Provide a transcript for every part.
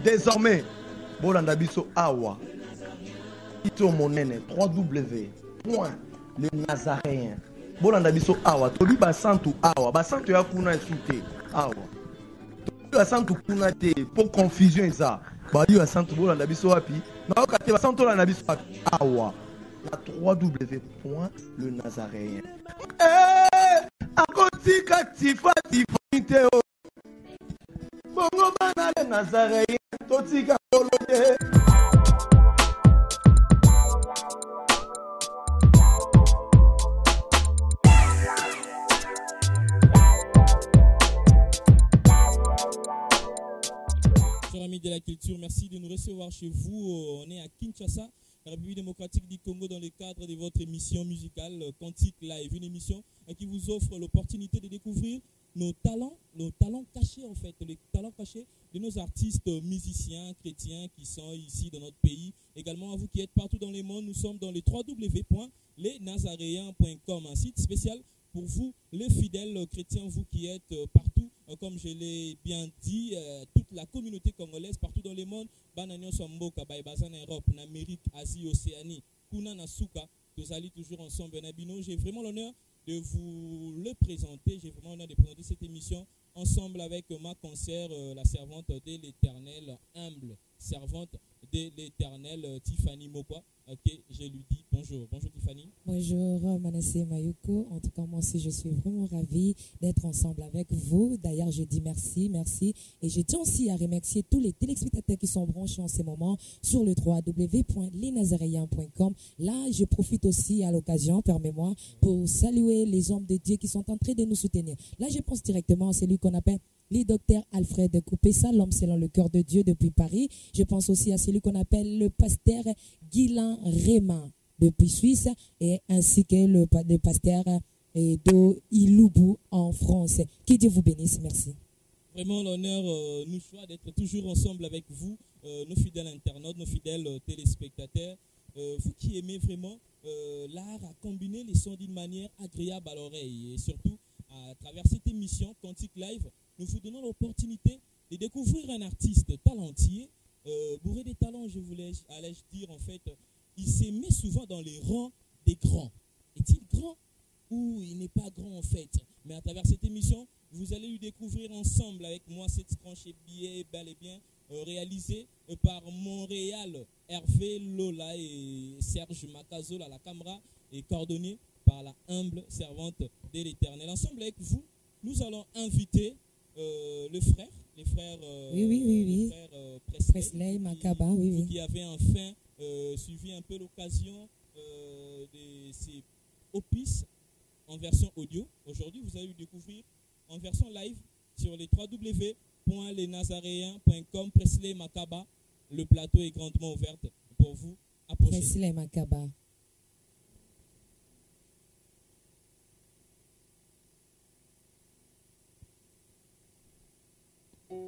Désormais, bolanda biso awa. Ito monene 3W. Le Nazaréen. Bolanda biso awa. Tobi basantu awa. Basantu ya kuna esute awa. Tobi basantu kuna te. Pour confusion eza. Bali basantu bolanda biso wapi. Na okate basantu la biso wapi awa. La 3W. Le Nazaréen. Akotika tifa tifite o. Bongo bana le Nazaréen. Totika kolode. Chers amis de la culture, merci de nous recevoir chez vous. On est à Kinshasa, la République démocratique du Congo, dans le cadre de votre émission musicale Cantique Live, une émission qui vous offre l'opportunité de découvrir nos talents cachés en fait, les talents cachés de nos artistes musiciens chrétiens qui sont ici dans notre pays. Également à vous qui êtes partout dans le monde, nous sommes dans le www.lesnazaréens.com, un site spécial pour vous, les fidèles chrétiens, vous qui êtes partout, comme je l'ai bien dit, toute la communauté congolaise partout dans le monde, Bananion Samboka, Baïbazan, Europe, en Amérique, Asie, Océanie, Kuna Nasuka, nous allons toujours ensemble, Nabino. J'ai vraiment l'honneur de vous le présenter, j'ai vraiment l'honneur de présenter cette émission ensemble avec ma consoeur, la servante de l'Éternel, humble servante de l'Éternel, Tiffany Mokwa. Ok, je lui dis bonjour. Bonjour Tiffany. Bonjour Manassé Mayuko. En tout cas, moi aussi, je suis vraiment ravie d'être ensemble avec vous. D'ailleurs, je dis merci. Et je tiens aussi à remercier tous les téléspectateurs qui sont branchés en ce moment sur le www.lesnazaréens.com. Là, je profite aussi à l'occasion, permets-moi, pour saluer les hommes de Dieu qui sont en train de nous soutenir. Là, je pense directement à celui qu'on appelle le docteur Alfred Koupessa, l'homme selon le cœur de Dieu depuis Paris. Je pense aussi à celui qu'on appelle le pasteur Guilain Réma depuis Suisse, et ainsi que le pasteur Do Iloubou en France. Que Dieu vous bénisse, merci. Vraiment l'honneur nous soit d'être toujours ensemble avec vous, nos fidèles internautes, nos fidèles téléspectateurs, vous qui aimez vraiment l'art à combiner les sons d'une manière agréable à l'oreille, et surtout à travers cette émission Cantique Live, nous vous donnons l'opportunité de découvrir un artiste talentueux, bourré de talents, allais-je dire en fait. Il se met souvent dans les rangs des grands. Est-il grand ou il n'est pas grand en fait? Mais à travers cette émission, vous allez lui découvrir ensemble avec moi cette tranche billet bel et bien réalisée par Montréal, Hervé Lola et Serge Makazola à la caméra et coordonnée par la humble servante de l'Éternel. Ensemble avec vous, nous allons inviter les frères oui. Presley Makaba, oui. Qui avaient enfin suivi un peu l'occasion de ces opus en version audio. Aujourd'hui, vous allez le découvrir en version live sur les www.lesnazaréens.com. Presley Makaba, le plateau est grandement ouvert pour vous. Approchez. Presley Makaba.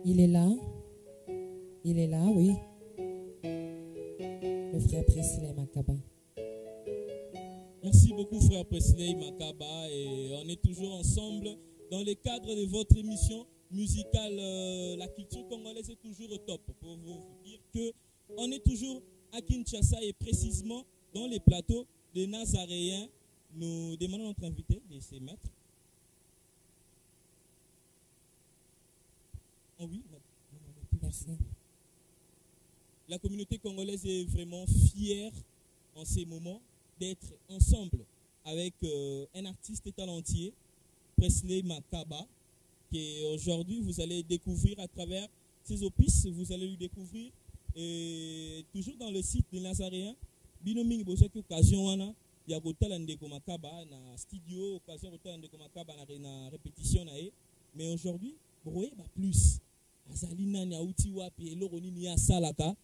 Il est là, oui. Le frère Presley Makaba. Merci beaucoup, frère Presley Makaba. Et on est toujours ensemble dans le cadre de votre émission musicale. La culture congolaise est toujours au top. Pour vous dire qu'on est toujours à Kinshasa et précisément dans les plateaux des Nazaréens. Nous demandons à notre invité de se mettre. Oh oui, merci. La communauté congolaise est vraiment fière en ces moments d'être ensemble avec un artiste talentueux, Presley Makaba, qui aujourd'hui vous allez découvrir à travers ses opus. Vous allez lui découvrir toujours dans le site des Nazaréens. Binoming bozaki occasion wana ya kotala ndeko Makaba na studio, occasion kotala ndeko Makaba na répétition na e. Mais aujourd'hui, broyer ba plus. Azalina ni auti wapi eloko nini ya salaka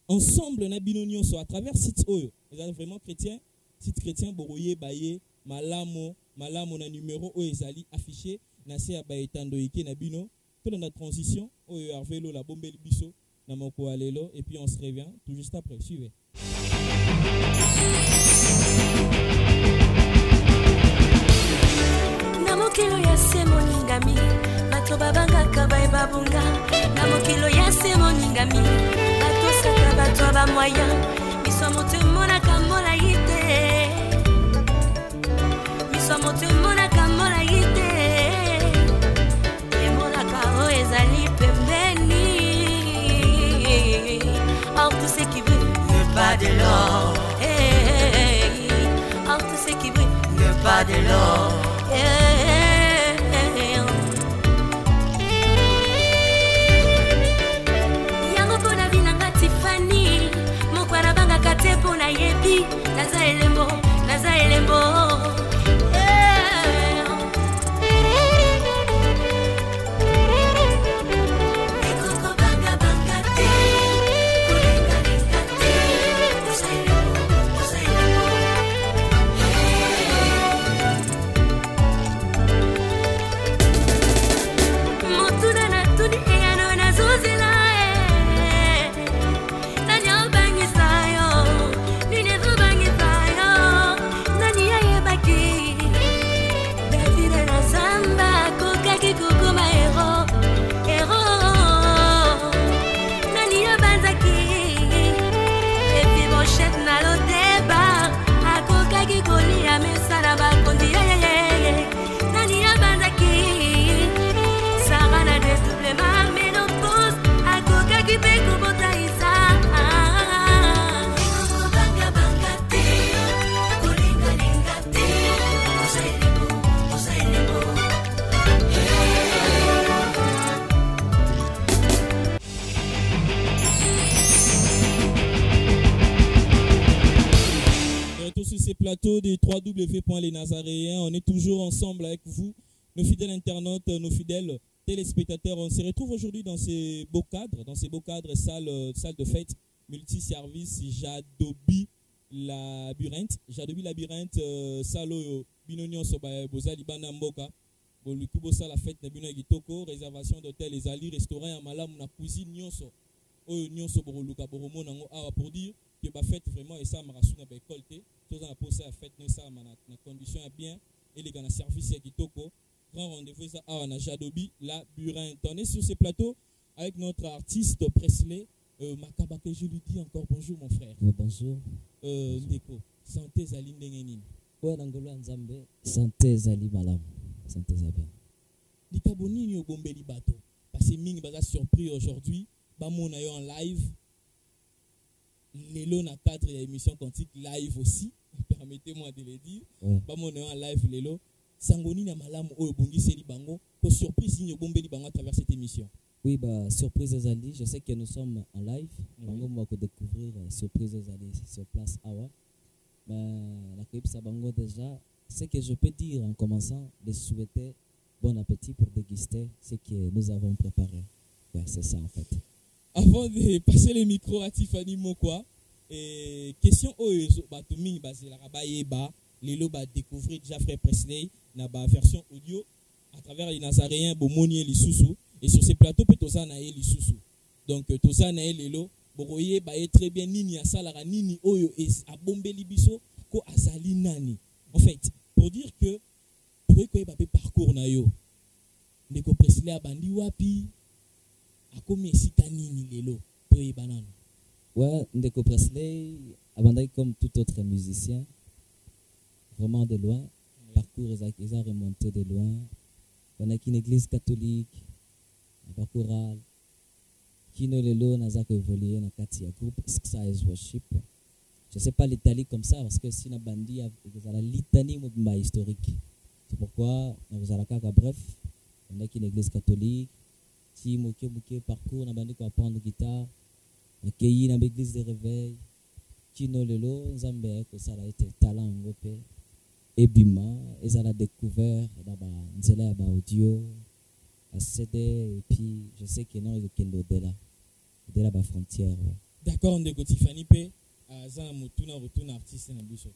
ensemble na bino nyonso à travers site oyo. Vous êtes vraiment chrétien, site chrétien boroyer baye malamo na numéro oyo ezali affiché na se ya baetando ike na bino. Tout dans la transition oyo Hervé Lola bombeli biso na moko alelo et puis on se revient tout juste après. Suivez. Namokilo ya semo ningami bato babanga kabai babunga namokilo ya semo ningami ba moyen miso motema kamola yite miso motema kamola yite emona kao ezali pembeni or tout ce qui veut ne pas de l'or or tout ce qui veut ne pas de l'or kate pona yebi naza elembo Plateau des 3W.lesnazaréens, on est toujours ensemble avec vous, nos fidèles internautes, nos fidèles téléspectateurs. On se retrouve aujourd'hui dans ces beaux cadres, salle de fête, multiservice, Jadobi Labyrinthe, Salo Binonion Soba Bozali Banamboka, Bolukubosa la fête Nabino Gitoko, réservation d'hôtel, les ali, restaurant, Malam, na cuisine, Nyonso, Nyonso Boroluka Boromo, Nango Awa pour dire que la fête vraiment et ça m'a rassuré avec colté. Tous en a posé la fête, nous ça na condition bien et les gars na service à Kitoko. Grand rendez-vous ça à Jadobi Labyrinthe. On est sur ces plateaux avec notre artiste Presley Makaba que je lui dis encore bonjour mon frère. Oui, bonjour. Ndeko, santé Zali Ndengenin. Ouais, Nangolo Nzambe, santé Zali Malam. Santé Zabien. Likaboni ni obombeli bato. Parce que Ming baza surpris aujourd'hui, ba mona yo en live. Lélo na cadre et émission quantique live aussi, permettez-moi de le dire. Ba mon en live Lélo, sangoni na malamu o bongi seli bango, ko surprise ni bombeli bango à travers cette émission. Oui, bah surprise Zali, je sais que nous sommes en live. Bango moi que découvrir surprise Zali sur place Awa. La clip ça bango déjà, ce que je peux dire en commençant de souhaiter bon appétit pour déguster ce que nous avons préparé. Ouais, c'est ça en fait. Avant de passer le micro à Tiffany Mokwa, question Batuming basé la rabaye ba Lelo ba découvrir déjà frère Presley na ba version audio à travers les Nazaréens Bomoni et Lisusu et sur ces plateaux peut toza na Lisusu. Donc toza na Lelo boroye ba est très bien nini asalara nini oyo a bombeli biso ko azali nani. En fait, pour dire que pour que ba parcours na yo ndeko Presley abandi wapi Akomi esika nini lelo to banane. Ouais, Ndeko Presley abandai comme tout autre musicien vraiment de loin, parcours ils ont remonté de loin. On a une église catholique, un parcours qui ne lelo n'a pas évolué dans le groupe Skies Worship. Je sais pas l'Italie comme ça parce que si na bandi vous avez l'Italie historique. C'est pourquoi vous avez la bref, on a une église catholique. Si moké parcours na bandi ko apprendre guitare accueilli na l'église de réveil kino lelo nzambe ko ça a été talent ngopé ebima ezala découvert d'aba nzela ya ba audio à CD et puis je sais que non kendo de la ba frontière ouais. D'accord ndeko Tiffany pe aza mutuna retourne artiste na biso.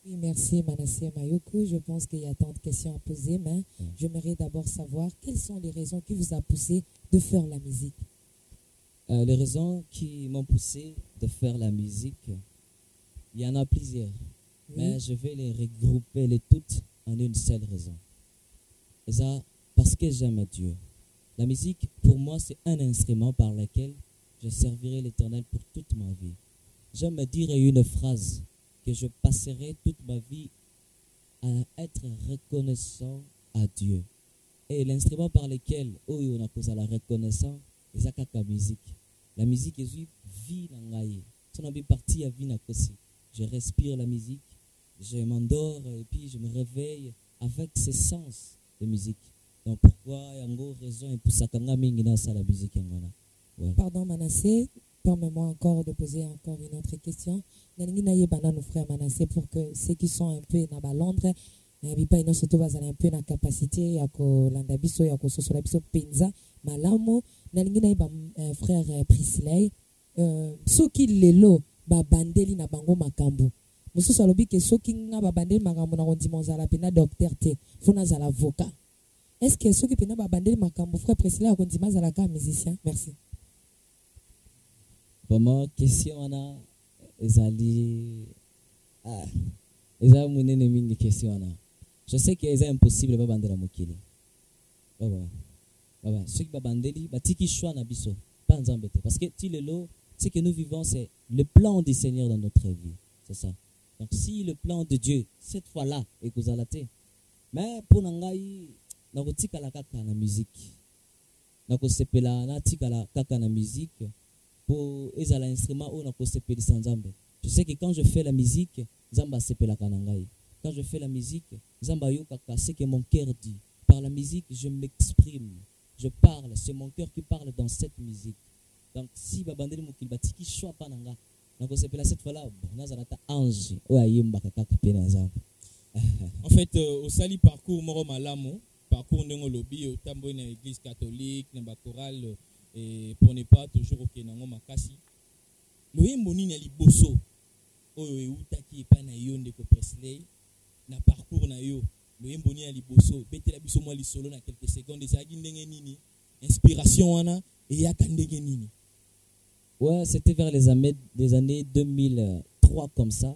Oui, merci Manassé Mayoko. Je pense qu'il y a tant de questions à poser, mais j'aimerais d'abord savoir quelles sont les raisons qui vous a poussé de faire la musique. Les raisons qui m'ont poussé de faire la musique, il y en a plusieurs, mais je vais les regrouper les toutes en une seule raison. Et ça, parce que j'aime Dieu. La musique, pour moi, c'est un instrument par lequel je servirai l'Éternel pour toute ma vie. J'aime me dire une phrase que je passerai toute ma vie à être reconnaissant à Dieu. Et l'instrument par lequel on a causé la reconnaissance, c'est la musique. La musique est vie nangaye. Si on a parti à vie nakosi. Je respire la musique, je m'endors et puis je me réveille avec ces sens de musique. Donc pourquoi yango raison et pour ça kanga mingi na sa la musique yangona. Ouais. Pardon Manassé, permets-moi encore de poser encore une autre question. Nalingi na yebana nos frères Manassé pour que ceux qui sont un peu na Londres bipa ino surtout bazala un peu na capacité ya ko landa biso ya ko sosola biso penza malamo nalingi na yeba frère Priscilla soki lelo babandeli na bango makambo mosusu alobi ke soki nga babandeli makambo na kondima ozala pena docteur te fona azala avocat. Est-ce que soki pena babandeli makambo frère Priscilla akondima azalaka musicien? Merci. Vraiment question wana ezali eza munene mingi question wana. Je sais que c'est impossible babandela mokili. Baba ceux qui babandeli batiki choix na biso pas nzambe te parce que tilelo ce que nous vivons, c'est le plan du Seigneur dans notre vie. C'est ça. Donc, si le plan de Dieu, cette fois-là, est que vous allez. Mais pour nous, nous avons la musique. Nous avons la musique. Pour les instruments, nous avons je sais que quand je fais la musique, Zamba sepela kanangai. Quand je fais la musique, Zamba yokaka, c'est que mon cœur dit. Par la musique, je m'exprime. Je parle. C'est mon cœur qui parle dans cette musique. Donc, si babandeli mokili batiki choix pa nanga, nako sepela cette fois-là, nazalata ange, oya yemba kaka pe na nzambe. En fait, au sali parcours moro malamo, parcours ndenge lobi au tamboy na église catholique, na ba chorale et pour ne pas toujours au nango makasi. Lo yembo nini liboso oyo eutaki pa na yo ndeko Presley na parcours na yo. Lo yembo nini liboso, betela biso mo lisolo na quelques secondes ezaki ndenge nini? Inspiration wana et yaka ndenge nini? Ouais, c'était vers les années 2003 comme ça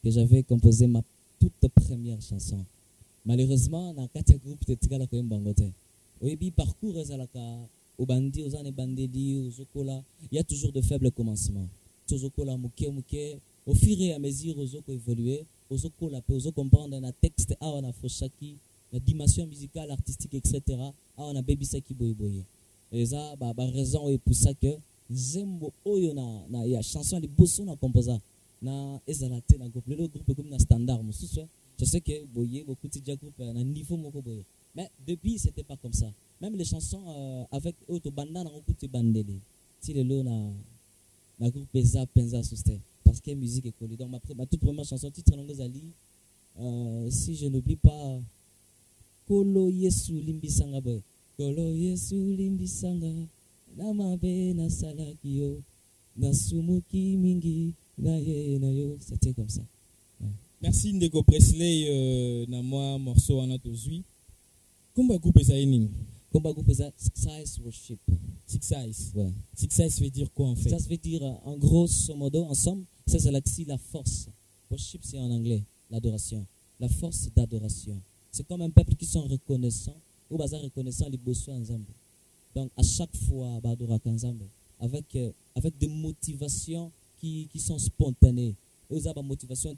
que j'avais composé ma toute première chanson. Malheureusement, dans 4 groupes de Tigala Koyembangote. Oyebi parcours ezalaka obandi ozane bandeli ozokola, il y a toujours de faibles commencements. Tozokola muke au fur et à mesure ozoko évoluer, ozokola pe ozo comprendre na texte a na foshaki, la dimension musicale, artistique etc. a na baby saki boyeboye. Et ça ba raison et pour ça que Zembo oyo na ya chanson les bosso na composa na ezalate na groupe le groupe comme na standard mususu. Je sais que boye beaucoup de groupe na niveau moko boye. Mais depuis c'était pas comme ça. Même les chansons avec auto banda na okuti bandeli. Si le lo na groupe penza souste parce que musique est collée. Donc ma toute première chanson titre ngozali si je n'oublie pas Kolo Yesu limbisanga boye. Kolo Yesu limbisanga Namabe na salakio na sumuki mingi na ye na yo. C'était comme ça. Ouais. Merci Ndeko Presley na moi morceau wana tozui. Komba groupe ça nini? Komba groupe ça Six Size Worship. Six Size. Ouais. Six Size veut dire quoi en fait? Ça veut dire en gros modo ensemble, c'est la force. Worship c'est en anglais, l'adoration. La force d'adoration. C'est comme un peuple qui sont reconnaissants ou bazar reconnaissant les besoins ensemble. Donc à chaque fois avec des motivations qui sont spontanées. Aux motivations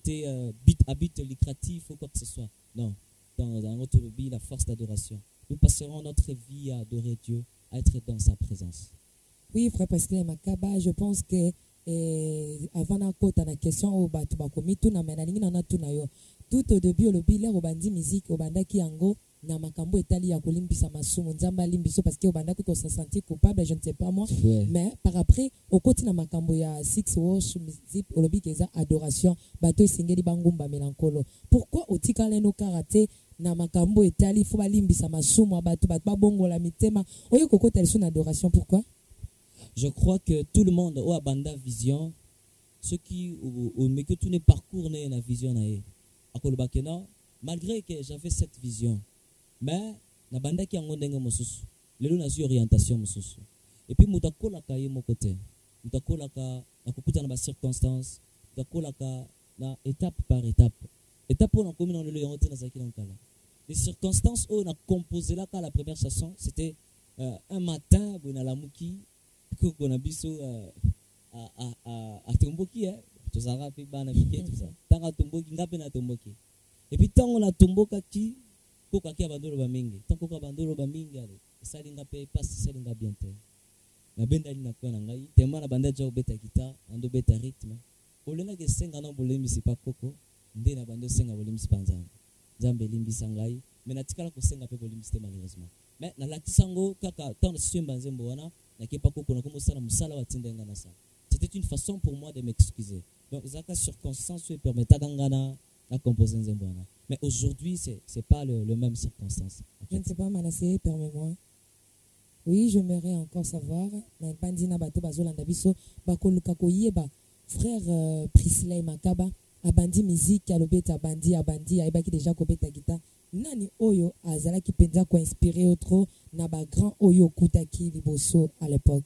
but lucratif ou quoi que ce soit. Non. Dans notre vie, la force d'adoration. Nous passerons notre vie à adorer Dieu, à être dans sa présence. Oui, frère Pascal Makaba, je pense que avant d'entrer la question au batubakomi tout na menalingi na tout na yo. Tout au début au lobby l'air au bandi musique au banda qui ango na makambo etali ya kolimbisa masumu nzamba limbiso parce que au banda ko se sentir coupable je ne sais pas moi mais par après au côté na makambo ya Six Wash musique au lobby keza adoration bato singeli bangumba melankolo pourquoi otikale no karaté na makambo etali faut balimbisa masumu bato ba bongola mitema oyo kokota leso na adoration pourquoi? Je crois que tout le monde au banda vision ceux qui mais que tout ne parcours na vision na ye akolobakena malgré que j'avais cette vision mais na banda ki yango ndenge mosusu lelo nazi orientation mosusu et puis mutakolaka ye mokote mutakolaka nakokuta na ba circonstances mutakolaka na étape par étape on a commis dans le lelo yango te na zaki na kala les circonstances on a composé là la première chanson c'était un matin bon na lamuki koko na biso atomboki tozalaka mpe bana mike tout ça ntango atomboki nga mpe natomboki epuis ntango natombokaki kokaki abandoloba mingi ntango koko abandoloba mingi ale esali nga mpe pasi esali nga bien te nabendali na kwa na ngai tema na banda ja obeta gitare ando obeta rythme olendaki esenga na bolembisi mpa koko nde na banda osenga bolembisi mpa nzambe nzambe elimbisa ngai me natikala kosenga mpe bolembisi te malheureusement me nalakisa yango kaka ntango nasusu yemba nzembo wana nakepa koko nakomosala mosala batinda nga na sala. C'était une façon pour moi de m'excuser. Donc ezalaka circonstance oyo epermetaka nga na composer nzembo wana. Mais aujourd'hui c'est pas le même circonstance. Je ne sais pas, Manassé, permets-moi. Oui, j'aimerais encore savoir. Na bandina bato bazolanda biso bakoluka koyeba frère Prisley Makaba abandi musique alobeta abandi ayebaki déjà kobeta guitare. Nani oyo azalaki penza ko inspirer autre na ba grand oyo kutaki liboso à l'époque.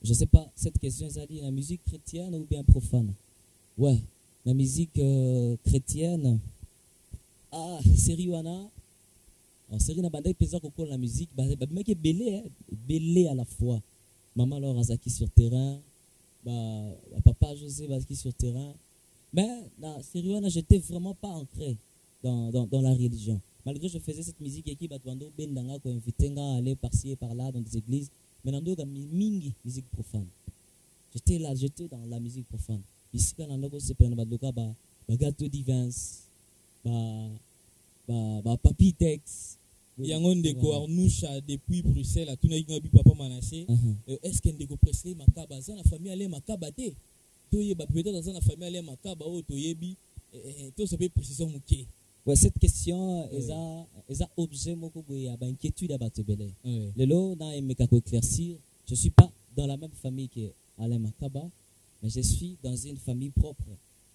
Je sais pas, cette question est la musique chrétienne ou bien profane. Ouais, la musique chrétienne. Ah, série wana. En série na bandai penza ko la musique, ba mec belé à la fois. Maman alors azaki sur terrain, papa José bazaki sur terrain. Mais la série wana j'étais vraiment pas ancré dans la religion. Malgré que je faisais cette musique et qui batwando bendanga ko invité nga à aller par-ci et par-là dans des églises, mais dans d'autres musique profane. J'étais dans la musique profane. Ici quand on a c'est pendant badoka ba gâteau divins, ba papi tex. Yango ndeko Arnoucha depuis Bruxelles a tuna ngi papa Manassé. Est-ce que ndeko Presley Makaba za na famille ale Makaba te? Toyeba peut-être dans la famille ale Makaba o toyebi to ça peut précision muké. Ouais, cette question est objet moko boye ba inquiétude à batebele. Le lot na emeka ko éclaircir, je suis pas dans la même famille que Alain Makaba, mais je suis dans une famille propre.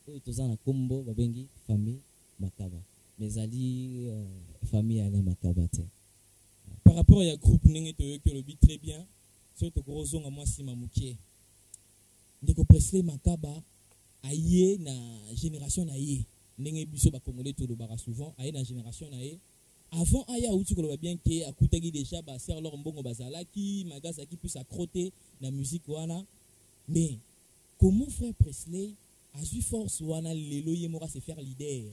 Oyo tozana kombo babengi famille Makaba. Mais ali famille Alain Makaba te. Par rapport à groupe ndenge to que le bit très bien, surtout ko zonga moi sima muké. Ndeko Presley Makaba aye na génération na ye. Ndenge biso ba congolais to lobaka souvent aye na génération na ye avant aya uti ko loba bien ke akutaki déjà ba ser leur mbongo bazalaki magaza qui puisse accroter na musique wana mais comment frère Presley a eu force wana lelo ye mora se faire leader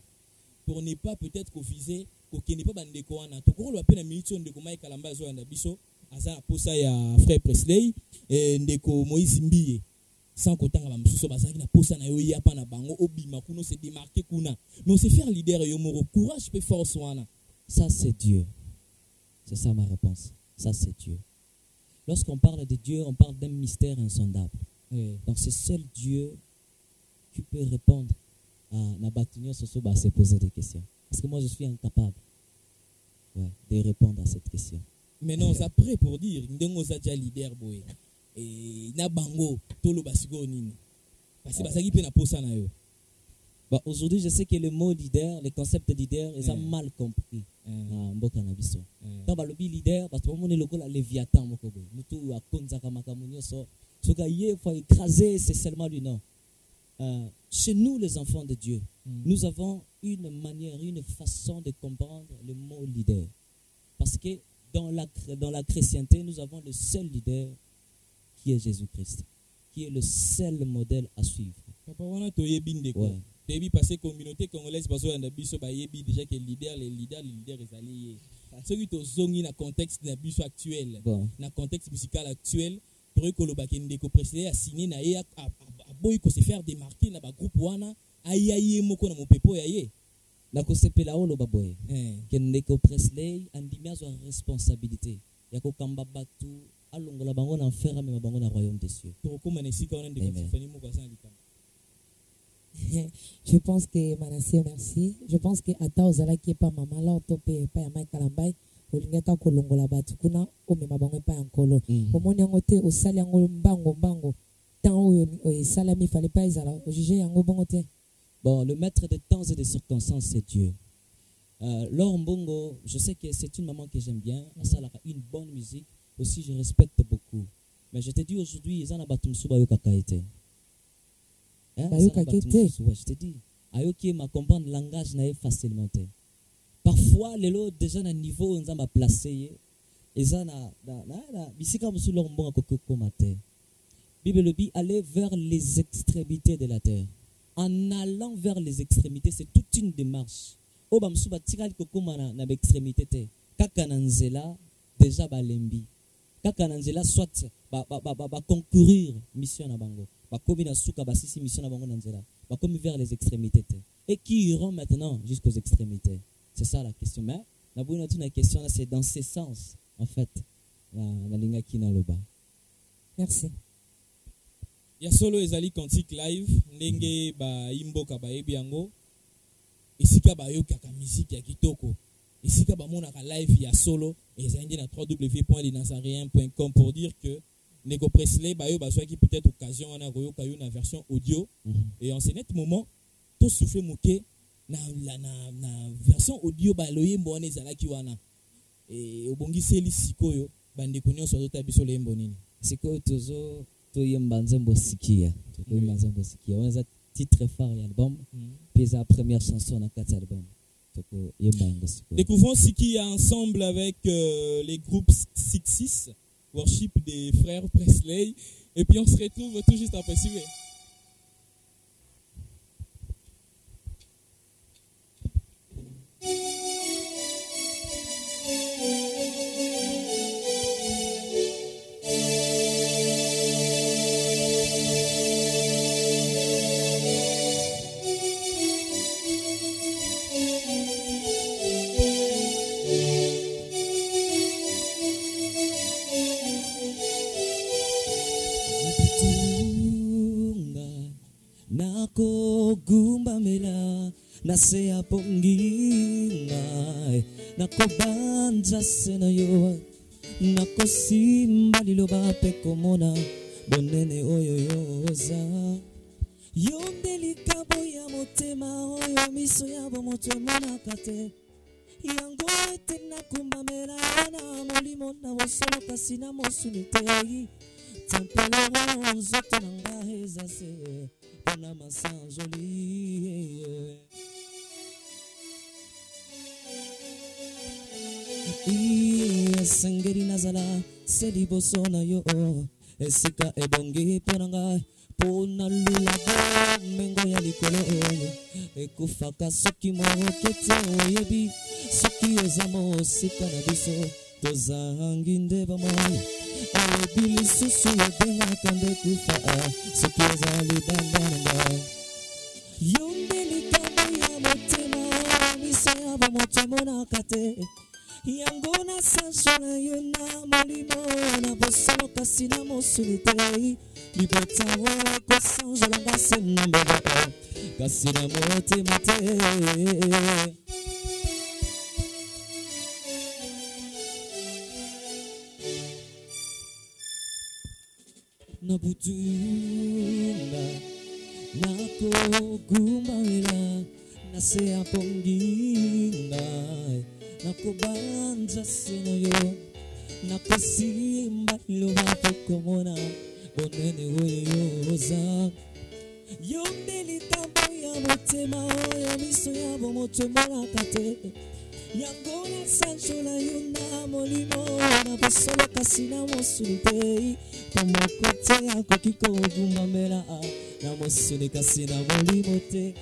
pour ne pas peut-être ko viser ko kene pas bandeko wana to ko loba pe na minute ndeko Mike Kalamba zo na biso aza posa ya frère Presley ndeko Moïse Mbiye sans kotanga ba msuso bazaki na posa na yo ya pa na bango obima kuno se démarquer kuna mais on se faire leader yo moro courage pe force wana. Ça c'est Dieu. C'est ça ma réponse. Ça c'est Dieu. Lorsqu'on parle de Dieu, on parle d'un mystère insondable. Donc c'est seul Dieu qui peut répondre à Nabatunio Soso ba se poser des questions. Parce que moi je suis incapable de répondre à cette question. Mais non, ça prêt pour dire ndengo za déjà leader boy. Et na bango tolo basigo nini parce que basaki pe na posa na yo. Bah aujourd'hui je sais que le mot leader, le concept de leader est mal compris na mboka na biso. Quand ba lobi leader parce que on est lokola Léviathan moko boy mutu akonzaka makambo nyonso soka ye faut écraser c'est seulement lui non. Chez nous les enfants de Dieu, nous avons une manière, une façon de comprendre le mot leader. Parce que dans la chrétienté, nous avons le seul leader qui est Jésus-Christ, qui est le seul modèle à suivre. Papa wana to yebi ndeko. Tebi passé communauté congolaise baso na biso ba yebi déjà que les leaders ezali. Celui to zongi na contexte na biso actuel, na contexte musical actuel, pour que le ndeko Presley a signé na ye a boy ko se faire démarquer na ba groupe wana ayaye moko na mopepo yaye. Na ko sepela olo baboy. Que ndeko Presley andimia zo responsabilité. Ya ko kamba batu alongola bango na enfer mais bango na royaume des cieux. Je pense que Manassé merci. Je pense que ata ozala ki pa mama la tope pa ya Mike Kalamba olingaka kolongola batu kuna o mema bango pa yankolo. Omoni yango te osali yango mbango tant o salami fallait pas ezala o juger yango bongo te. Bon, le maître des temps et des circonstances c'est Dieu. Laure Mbongo, je sais que c'est une maman que j'aime bien, elle a une bonne musique. Aussi je respecte beaucoup, mais je te dis aujourd'hui ils en abattu musuba yo kakaete je te dis ayoki ma comprendre langage na facilement parfois lelo déjà na niveau nzamba placer eza na bisika musu lo mbonga kokoma te Bible le dit, aller vers les extrémités de la terre. En allant vers les extrémités, c'est toute une démarche. Oba msuba tikali kokoma na extrémité te. Kaka na nzela déjà balembi. Kaka na nzela soit ba concourir mission na bango. Ba komi na suka ba sisi mission na bango na nzela. Ba komi vers les extrémités te. Et qui iront maintenant jusqu'aux extrémités. C'est ça la question. Mais la question là, c'est dans ce sens en fait. La linga kina loba. Merci. Ya solo ezali cantique live ndenge ba imboka ba ebiango esika ba yokaka musique ya kitoko esika ba monaka live ya solo ezali na www.linazarien.com pour dire que Nego Presley ba yo ba soki peut-être occasion wana koyoka yo na version audio et en ce net moment to souffler moké na version audio ba loyembo wana ezalaki wana et obongiseli sikoyo bande konyo so to biso lembo nini sikoyo tozo toyemba nzembo sikia toyemba nzembo sikia on a titre phare ya album puis la première chanson dans quatre albums toko yemba ngo sikoyo. Découvrons Sikia ensemble avec les groupes 66 worship des frères Presley et puis on se retrouve tout juste après suivre. Nasea ponginga nakobanja sena yo nakosimba liloba pe komona bonene oyo yoza yonde likabo ya motema oyo miso ya bomoto emonaka te yango ete nakumbamela na molimo na bosolo kasi na mosuni te tempelo nzoto na nga eza se mpona masanjoli sengeri nazala seliboso na yo esika ebongi mpona ngai mpona lulabo mengo ya likolo oyo ekufaka soki moke te oyebi soki eza mosika na biso tozangi nde bamoi oyebi lisusu ebengaka nde kufa soki eza libanda na ngai yo nde likambo ya motema miso ya bamoto emonaka te yango nasanzola yo na molimo na bosolo kasi na mosuni te libota kosanzola nga se na mbeba kasi na motema te na butunga nakogumbaela nase aponginga nakobanja seno yo nakosimba liloba tokomona bonene oyo yoza yonde likambo ya motema oyo miso ya bomoto emonaka te yango nasanzola yo na molimo na bosolo kasi na mosuni te po moko te akoki kogumbamela na mosuni kasi na molimo te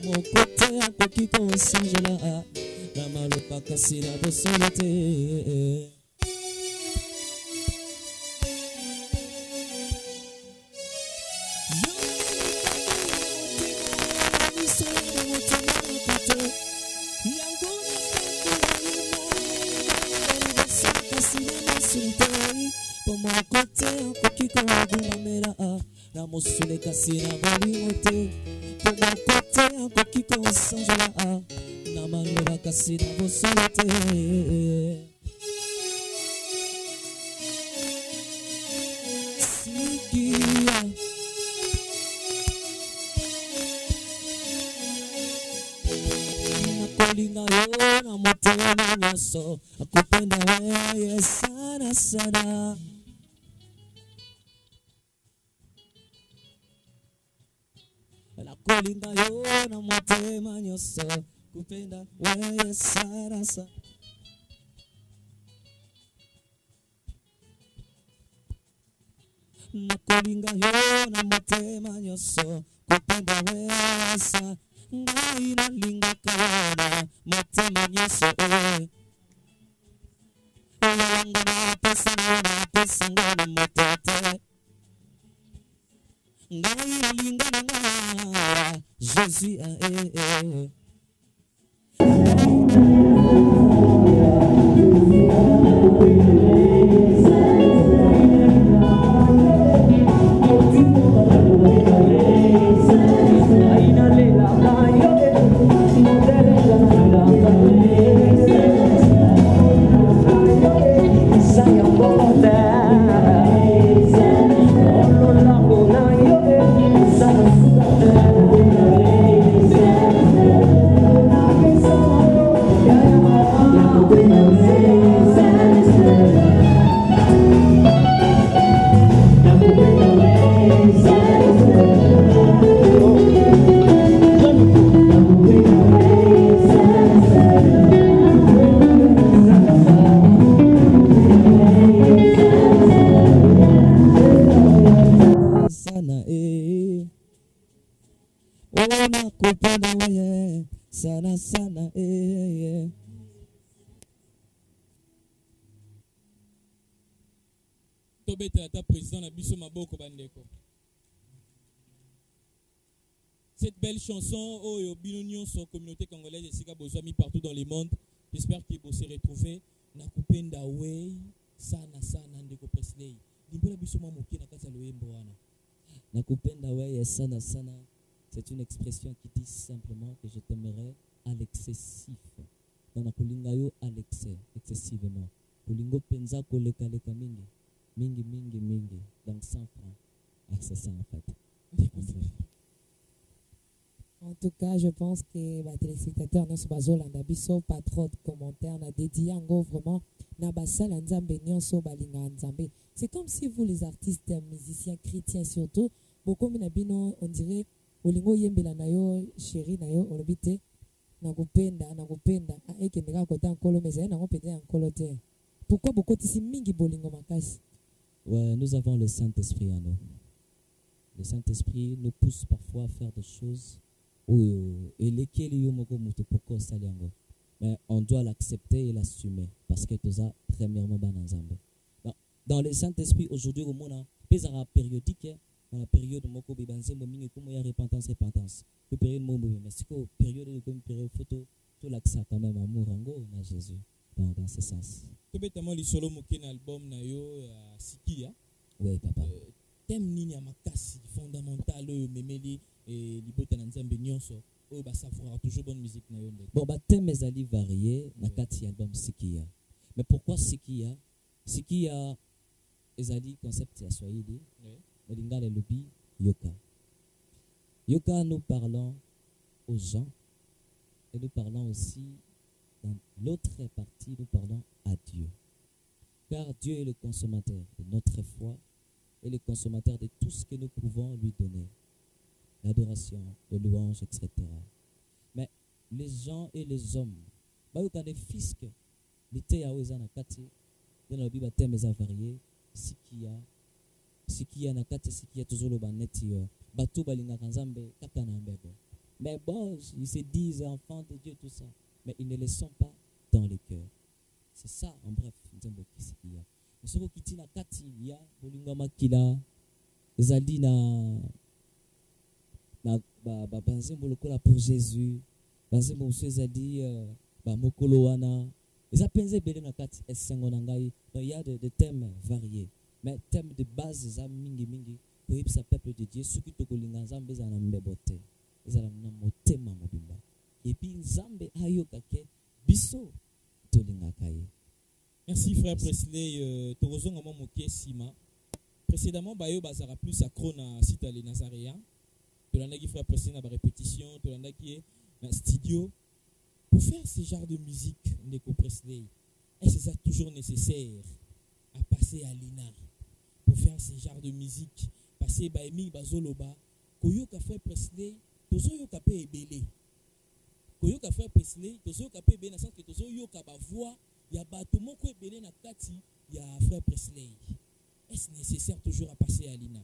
moko te akoki kosanzola na malopa kasi na bosolo te na mosune kasi na molimo te po moko te akoki kosanzola na maloba kasi na bosolo te sikia nakolinga yo na motema nyonso akupenda wewe sana sana nakolinga yo na motema nyonso kupenda wewe sana sana nakolinga yo na motema nyonso kopenda wesa ngai nalingaka yo na motema nyonso oyanga napesa ngo na moto te ngai nalinga na nga Jésus sana sana Tobeta ta président na biso maboko bandeko. Cette belle chanson oyo bino nyonso communauté congolaise esika bozwami partout dans le monde. J'espère que vous se retrouver na kupenda wei sana sana ndeko Presley. Dimbola biso mwa moke na kati ya loyembo wana. Na kupenda wei sana sana. C'est une expression qui dit simplement que je t'aimerai à l'excessif. Dans la kulingayo à l'excès, excessivement. Kulingo penza koleka leka mingi. Mingi. Donc 100 francs. Ah, c'est ça en fait. En tout cas, je pense que les téléspectateurs ne sont pas biso pas trop de commentaires na dédié en vraiment na basal nzambe nyonso balinga nzambe. C'est comme si vous les artistes, musiciens chrétiens surtout, beaucoup na bino on dirait olingo yembela na yo chéri na yo olobite nakupenda ekendeka kota nkolo meza na ngopenda nkolo te. Pourquoi beaucoup tisi mingi bolingo makasi? Ouais, nous avons le Saint-Esprit en nous. Le Saint-Esprit nous pousse parfois à faire des choses mais on doit l'accepter et l'assumer parce que tout ça premièrement dans le Saint-Esprit aujourd'hui au monde pesara périodique dans la période moko bibanze momingi comme il y a repentance le période momo mais c'est que période comme période photo tout l'accès quand même amour ango na Jésus dans ce sens. Tobetamo li solo moke na album na yo Sikia. Oui papa. Thème nini ya makasi fondamental memeli et libota na nzambe nyonso o ba safra toujours bonne musique na yo ndeko. Bon ba thème ezali varié na kati album Sikia. Mais pourquoi Sikia? Sikia ezali concept ya Swahili. Le lingala lobi yoka. Yoka nous parlons aux gens et nous parlons aussi dans l'autre partie nous parlons à Dieu. Car Dieu est le consommateur de notre foi et le consommateur de tout ce que nous pouvons lui donner. L'adoration, le louange, etc. Mais les gens et les hommes, il y a des fils qui sont en kati, dans la Bible, thème est varié, ce qui a na kati, ce qui a toujours le baneti, bateau balinga kanzambe, kaka na mbebo. Mais bon, ils se disent enfants de Dieu, tout ça, mais ils ne le sont pas dans le cœur. C'est ça, en bref, nzambo ce qu'il y a. Ce qui na kati, il y a bolinga makila, ezali na banzembo lokola pour Jésus, banzembo ezali mokolo wana, eza penze bele na kati esengo na ngai. Il y a des thèmes variés, mais thèmes de base eza mingi pour yebisa peuple de Dieu soki tokolinga nzambe eza na mbebo te, ezala na motema mobimba. Et puis nzambe ayoka ke biso tolingaka ye. Merci frère Presley. Torozonga moke sima. Précédemment bayo bazara plus accro na site les Nazaréens. Tolandaki frère Presley na ba répétition, tolandaki na studio pour faire ce genre de musique ndeko Presley. Est-ce que c'est toujours nécessaire à passer à l'INA pour faire ce genre de musique? Passer ba emi bazoloba koyoka frère Presley, tozoyoka pe ebele. Koyoka frère Presley, tozoyoka pe ebele na sens que tozoyoka ba voix ya bato moko ebele na kati ya frère Presley. est-ce nécessaire toujours à passer à l'INA?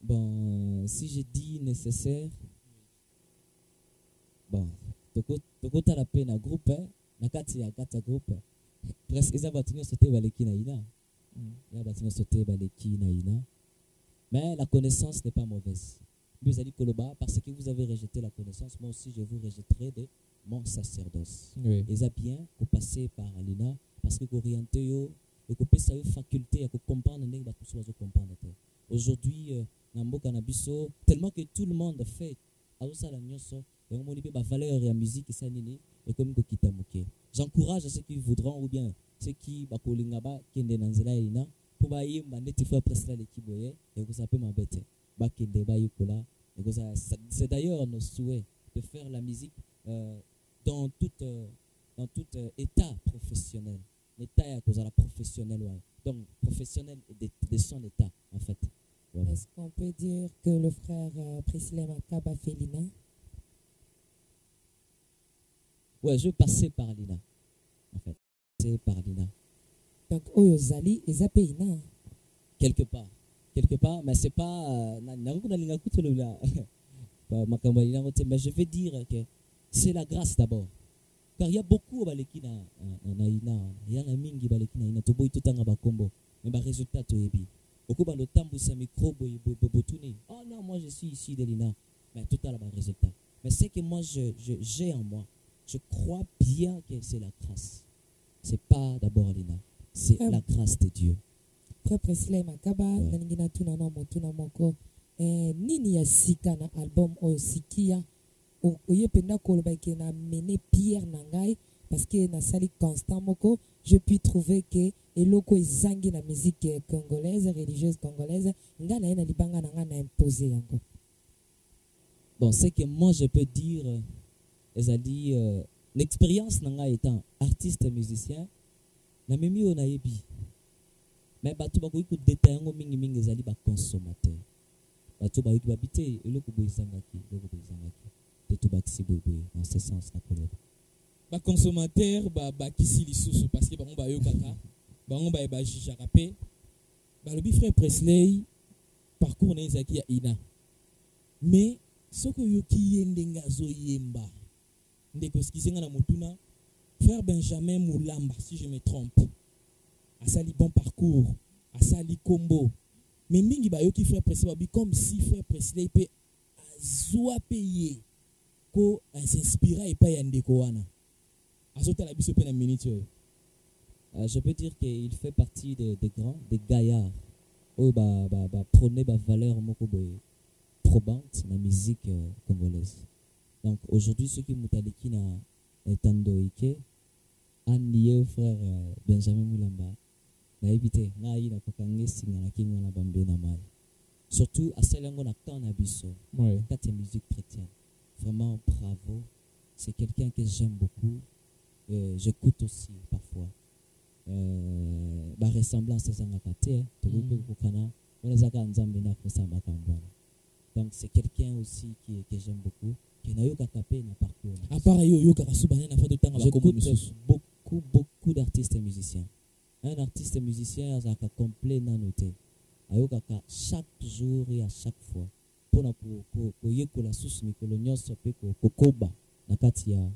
Bon, si je dis nécessaire, bon, toko la peine à groupe, na kati ya groupe, presque ils ont sauté baleki na ina, ils ont sauté baleki na ina, mais la connaissance n'est pas mauvaise. Vous allez Koloba, parce que vous avez rejeté la connaissance, moi aussi je vous rejetterai de mon sacerdoce. Oui. Et ça bien, vous passez par l'ina, parce que vous orientez, vous avez sa faculté à comprendre, vous avez comprendre. Aujourd'hui, tellement que tout le monde fait, et on a valeur et la musique, et comme j'encourage ceux qui voudront, ou bien ceux qui pour c'est d'ailleurs nos souhaits de faire la musique dans tout état professionnel. L'état est à cause de la professionnelle. Ouais. Donc, professionnel de son état, en fait. Voilà. Est-ce qu'on peut dire que le frère Presley Makaba fait l'INA? Ouais, je vais passer par l'INA, en fait. C'est par l'INA. Donc, Oyozali, ils ont payé l'INA. Quelque part, mais c'est pas. Mais je vais dire que c'est la grâce d'abord. Car il y a beaucoup baleki na ina, il y a na mingi baleki na ina to boy totanga bakombo, mais ba résultat to yebi. Oko ba lotambu sa micro boy botuni. Oh non, moi je suis ici de l'ina, mais tout à la résultat. Mais c'est que moi j'ai en moi, je crois bien que c'est la grâce. C'est pas d'abord l'ina, c'est la grâce de Dieu. Frère Presley Makaba, naningina tuna no motuna moko. Nini ya sika na album oyo sikia. Oye penda koloba ke na mené Pierre Nangai parce que na sali constant moko je puis trouver que eloko ezangi na musique congolaise religieuse congolaise nga na libanga na nga na imposer yango. Bon, c'est que moi je peux dire ezali l'expérience nanga étant artiste musicien na memi ona yebi mais bato ba ko détailler ngo mingi ezali ba consommateur bato ba yuki babité eloko boyizangaki de tout baxi boy dans ce sens la colère ba consommateur ba kisi lisusu parce que bango ba yo kaka bango ba jijaka pe ba lobi frère Presley parcours na ezaki ya ina mais soko yoki yende ngazo yemba ndeko skisenga na motuna frère Benjamin Moulamba si je me trompe asali bon parcours asali combo mais mingi ba yoki frère Presley ba bi comme si frère Presley peut azwa payer ko s'inspira et pas yandeko wana azota la biso pe na minute. Je peux dire qu'il fait partie des grands, des gaillards où prôner ba valeur moko boy probante la musique congolaise. Donc aujourd'hui ceux qui mutaliki na etando ike aniye frère Benjamin Moulamba na éviter na yi na kokange singa na kinga na bambe na mal. Surtout à Selengo na kana biso. Ouais. Quand musique chrétienne. Vraiment, bravo. C'est quelqu'un que j'aime beaucoup. J'écoute aussi parfois. Ma ressemblance est donc c'est quelqu'un aussi que j'aime beaucoup. À part j'écoute beaucoup d'artistes et musiciens. Un artiste et musicien a complet na noté. Chaque jour et à chaque fois. Pona koyekola susu mikolo nyonso pe kokoba na kati ya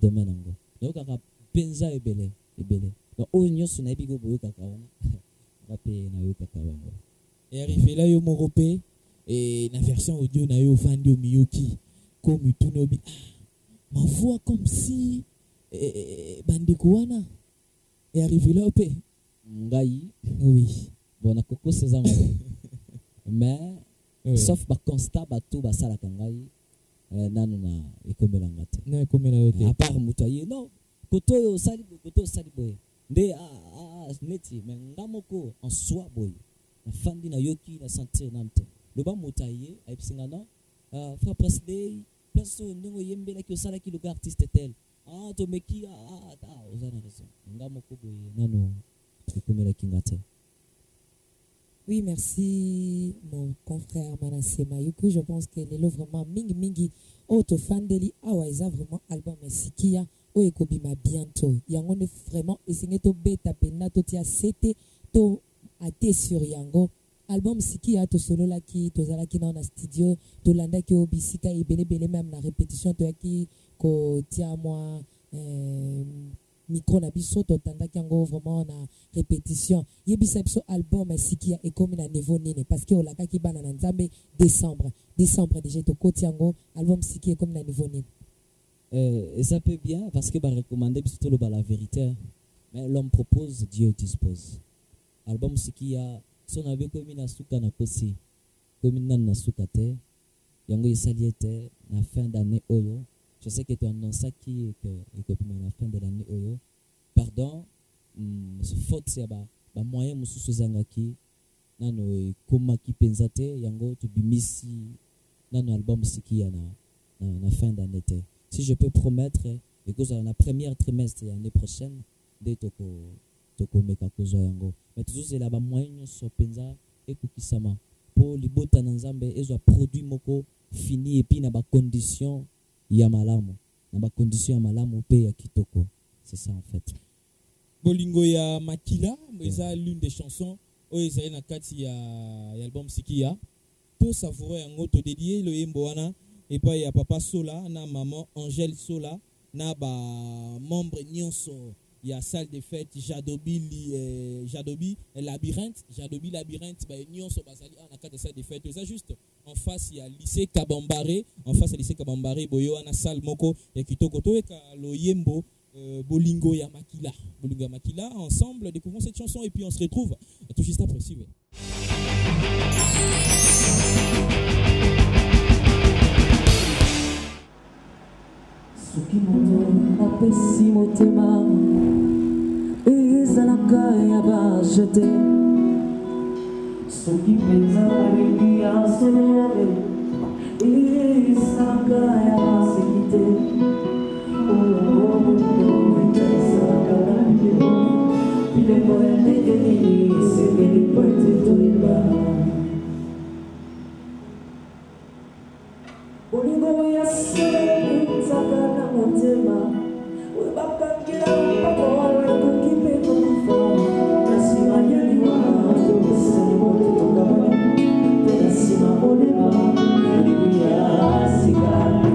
domaine yango nayoka penza ebele donc oyo nyonso nayebi ko boyoka wana rape nayoka wango et arrivé là yo moko pe et na version audio na yo fandi o miyoki ko mitunobi ma voix comme si bandeko wana et arrivé là pe ngai oui bon na koko sezamo mais oui. Sauf ba constat bato basala kangai nanu na ekomelanga te na ekomela yo te à part mutoye non koto sali boy nde neti mais ngamoko en soi boy na fandi na yoki na sentir namte le ba mutaye aipsinga non frère Presley place ndongo yembela ki osala ki le artiste tel to meki ozana raison ngamoko boy nanu ekomela kingate. Oui, merci mon confrère Manassé Mayuku. Je pense que les lots vraiment mingi auto fandeli awaiza vraiment album sikia o ekobima bientôt. Yango ne vraiment essayé to beta pena to tia cete to ate sur yango album siki ya tosololaki tozalaki na studio tolandaki o bisika ebelebele même na répétition toyaki kotia mwa micro na biso totandaki yango vraiment na répétition yebisa biso album siki ya ekomi na niveau nini parce que olakaki bana na nzambe décembre déjà tokoti yango album siki ekomi na niveau nini. Et ça peut bien parce que recommander plutôt la vérité, mais l'homme propose, Dieu dispose. Album siki ya son avait comme na suka na kosi comme na suka te yango isaliete na fin d'année oyo. Je sais que tu annonces qui que pour la fin de l'année oyo. Pardon, ce faute c'est ba moyen mususu zangaki nano koma ki penzate yango to bimisi nano album siki ya na fin d'année te. Si je peux promettre because dans la première trimestre l'année prochaine de toko meka kozo yango. Mais toujours c'est là ba moyen so penza ekukisama pour libota na nzambe ezo produit moko fini et puis na ba condition ya malamu na ba condition ya malamu pe ya kitoko. C'est ça en fait. Bolingo ya Makila eza l'une des chansons oyo ezali na kati ya album siki ya to savourer yango to dédier le yembo wana et pas ya papa Sola na maman Angèle Sola na ba membre nyonso ya salle de fête Jadobi labyrinthe ba nyonso bazali na kati ya salle de fête ça juste en face il y a lycée Kabambare boyo na salle moko ya kitoko to eka lo yembo Bolingo ya Makila ensemble découvrons cette chanson et puis on se retrouve tout juste après suivez. Soki moto apesi motema ezalaka ya bajete soki mpenza balingi ya solole ezalaka ya baseki te olongo moto ezalaka na bideo bileko ya ndenge nini esengeli po ete toyeba bolingo ya se Sakana motema, we bakakira mpako ekoki mpe kokufa kasi manyaliwa tokesani moto tokaba te na nsima molema libuya sikali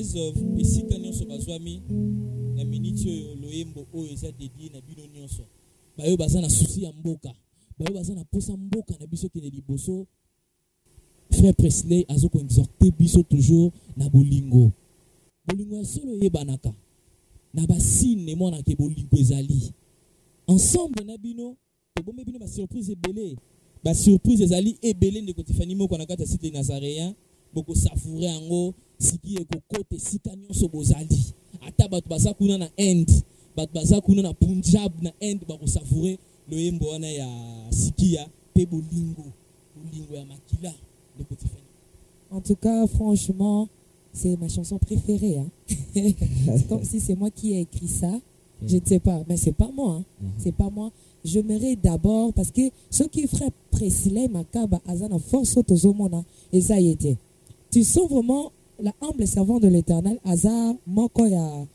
parenthèse esika nyonso bazwami na minute oyo loyembo oyo eza dédié na bino nyonso bayo baza na souci ya mboka bayo baza na posa mboka na biso kende liboso frère Presley azoko exhorter biso toujours na bolingo ya solo yebanaka na basine mona ke bolingo ezali ensemble na bino tobombe bino ba surprise ebele ba surprise ezali ebele ndeko Tiffany moko na kati ya site nazaréen boko savourer yango siki ekokote sika nyonso bozali ata bato baza kuna na Inde bato baza kuna na Punjab na Inde bako savourer loyembo wana ya sikia pe bolingo ya makila ndeko Tiffany. En tout cas, franchement, c'est ma chanson préférée. Hein. C'est comme si c'est moi qui ai écrit ça. Je ne sais pas, mais c'est pas moi. Hein. C'est pas moi. Je mérite d'abord parce que ceux qui feraient Presley Makaba Azana force autozomona et ça y était. Tu sens vraiment la humble servante de l'Éternel Azar moko ya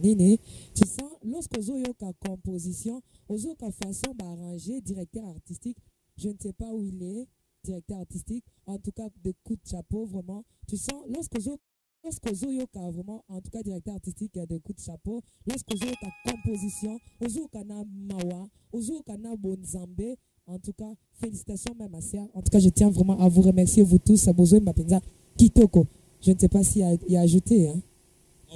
nini. Tu sens lorsque ozoyoka composition, ozoka façon d'arranger directeur artistique, je ne sais pas où il est. Directeur artistique, en tout cas de coup de chapeau vraiment. Tu sens lorsque Zoyoka vraiment, en tout cas directeur artistique de coup de chapeau, lorsque Zoyoka composition, Ozoyoka na mawa, Ozoyoka na bonzambe, en tout cas félicitations même à ça. En tout cas je tiens vraiment à vous remercier vous tous. Abozo Mbapenza Kitoko. Je ne sais pas s'il y a ajouté. Hein.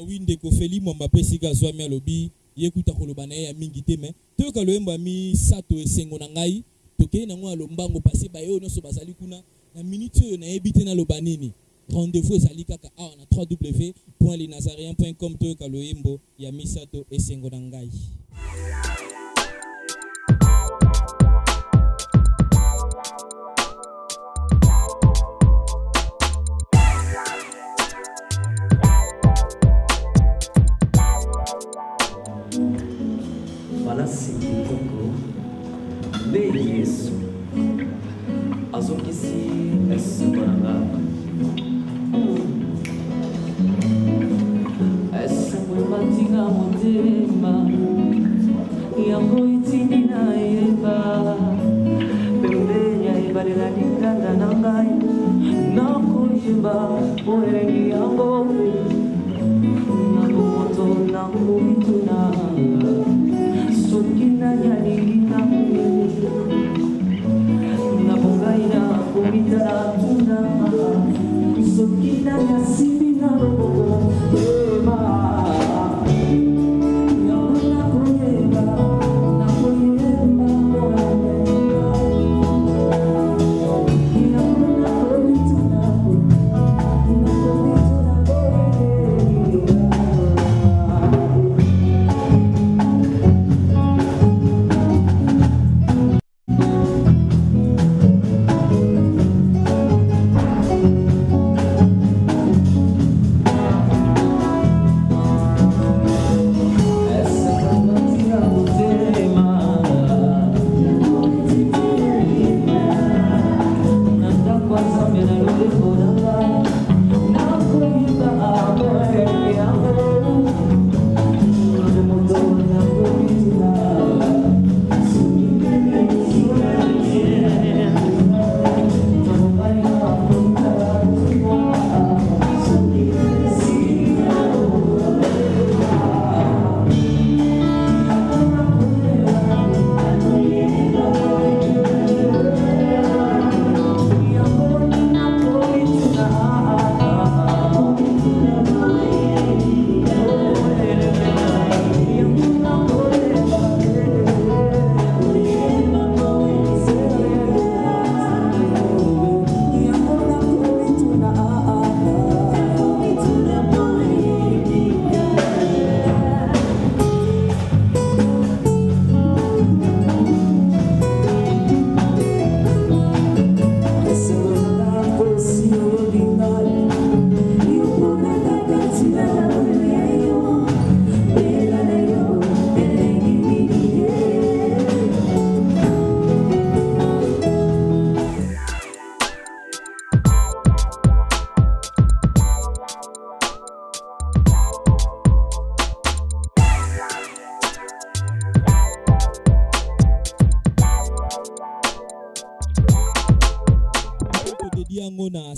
Oui, ndeko Feli Mwambape sika zwami alobi yekuta kolobana ya mingi te mais toka loemba mi sato esengo na ngai. Toke na ngwa lombango passé bayo nyonso bazali kuna na minute oyo na yebite na lobanini rendez-vous ezali kaka awa na www.lenazaréen.com toyoka loyembo ya misato esengo na ngai. Voilà c'est Kitoko de Yesu azokisi esebolanga esembo matinga motema yango itindi na yeba pembeni ya ebalela linganda na ngai nakoyeba po elengi yango nakomoto nakomituna soki nani alingi nango nabongaina komitala tuna soki nani asimbi na loboko ema yango nakoyeba yango nakomituna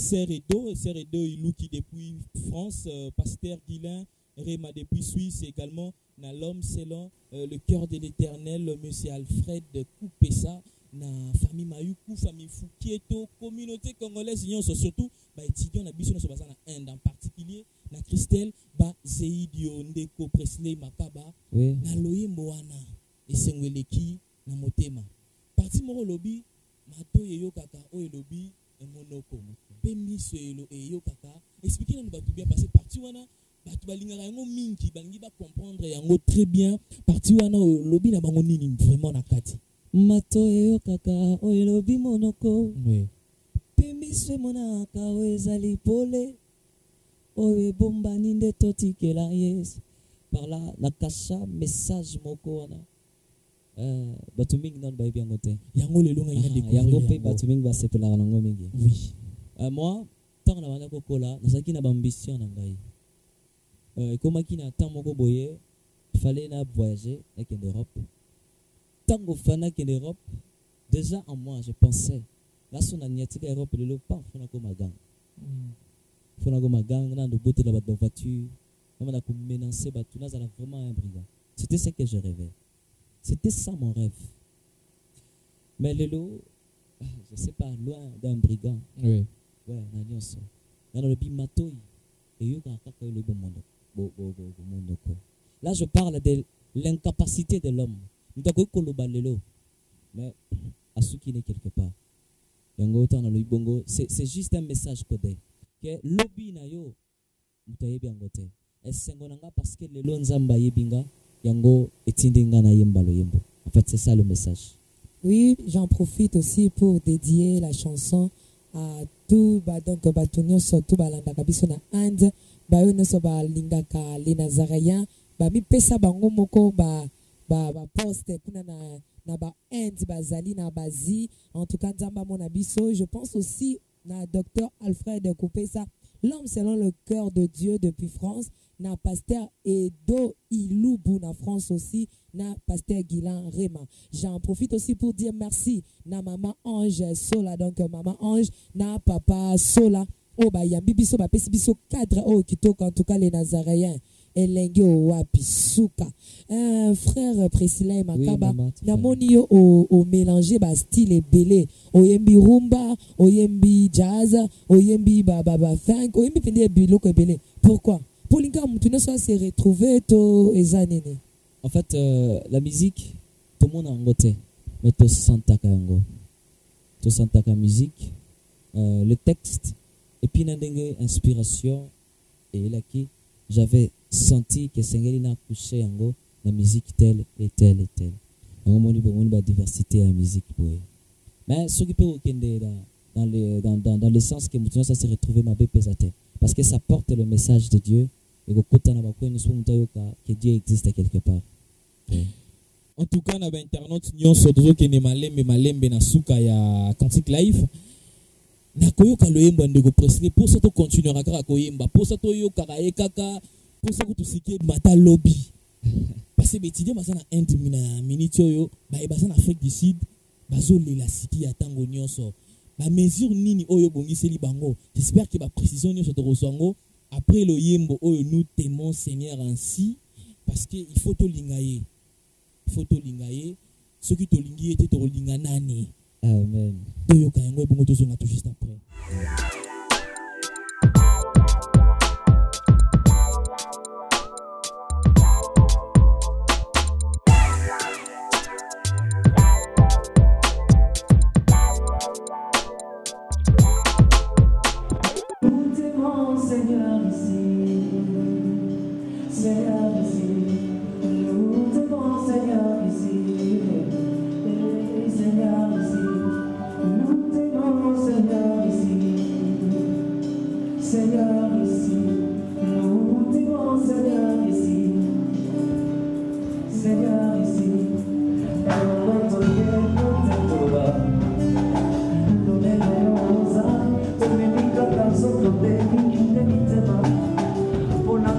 Serre-Edo, Ilou qui depuis France, Pasteur Guilain, Réma depuis Suisse, également na l'homme selon le cœur de l'éternel, monsieur Alfred Koupessa, na famille Mayuku, famille Foukieto, communauté congolaise, surtout étudiants na biso na Inde en particulier, na Christelle, Zeidio Ndeko Presley Makaba, na Loyembo wana, esengweleki na motema. Parti moko lobi, mato yeyo kaka o elobi monoko. Pemiso yeyo kaka, expliquez nous batu bien passé parti wana. Batu balingaka yango mingi balingi ba comprendre yango très bien parti wana lobi na bango nini vraiment na kati mato eyo kaka oyo lobi monoko oui pemiso monaka oyo ezali pole oyo bombani nde totikela yes par là nakasha message moko wana batu mingi nano bayebi yango te yango lelo nga ina découvrir yango pe batu mingi basepelaka nango mingi oui moi ntango na banda kokola nazalaki na baambition na ngai ekomaki na temps moko boye fallait na voyager avec l'Europe. Tant que fana que l'Europe, déjà en moi je pensais là son agnatika Europe le pas fona ko magang. Fona ko magang na ndo bote la voiture, on a comme menacer batu na zala vraiment un brigand. C'était ce que je rêvais. C'était ça mon rêve. Mais lelo je sais pas loin d'un brigand. Oui. Ouais, na nyonso. Na le bimatoi et yo ka ka le bon monde. Là, je parle de l'incapacité de l'homme. Mais à ce qui n'est quelque part. C'est juste un message codé. Que lobby na yo mutayebi angote. Esengonanga parce que le lonzamba yebinga yango etindinga na yembalo yembo. En fait, c'est ça le message. Oui, j'en profite aussi pour dédier la chanson à tout donc batunyo surtout balanda kabiso na Inde. Bayo noso ba lingaka les Nazaréens ba mi pesa bango moko ba poste kuna na ba Inde bazali na bazi en tout cas nzamba mona biso. Je pense aussi na docteur Alfred Koupessa, l'homme selon le cœur de Dieu depuis France, na pasteur Edo Ilubu na France aussi, na pasteur Guilain Réma. J'en profite aussi pour dire merci na maman Ange Sola, donc maman Ange na papa Sola. Oh bah yambi biso ba pesi biso cadre oh kitoko en tout cas les Nazaréens elenge o wapi suka frère Priscilla Makaba na moni yo au mélanger ba style ebele oyembi rumba oyembi jazz oyembi ba funk oyembi pende biloko ebele. Pourquoi pour linga mutu ne soit se retrouver to ezanene. En fait la musique tout le monde a ngote mais to santaka yango to santaka musique le texte. Et puis, dans une inspiration, et là qui j'avais senti que Seigneur a couché en go la musique telle et telle et telle. Et on a diversité en musique. Mais ce qui peut dans le sens que maintenant ça s'est retrouvé ma bépésate. Parce que ça porte le message de Dieu et que Dieu existe quelque part. En tout cas, on a internet, nous sommes malembe na suka ya Cantique Live. Nakoyoka loyemba ndeko Presley pour ça to continuera kaka koyemba pour ça to yoka ekaka pour ça que tu sikie mata lobby parce que étudier basana Inde mina minute yo ba basana Afrique du Sud bazo lela siki ya tango nyonso ba mesure nini oyo bongiseli bango. J'espère que ba précision nyonso to rosango après loyembo oyo nous t'aimons Seigneur ainsi parce que il faut to lingaye ce qui to lingi était to linga nani. Amen. Toyoka yango ebongo tozonga tout juste après. Nous t'aimons Seigneur ici, Seigneur ici, nous t'aimons Seigneur ici, Seigneur ici. Nous t'aimons Seigneur ici, Seigneur ici, nous t'aimons Seigneur ici, Seigneur ici. Pour la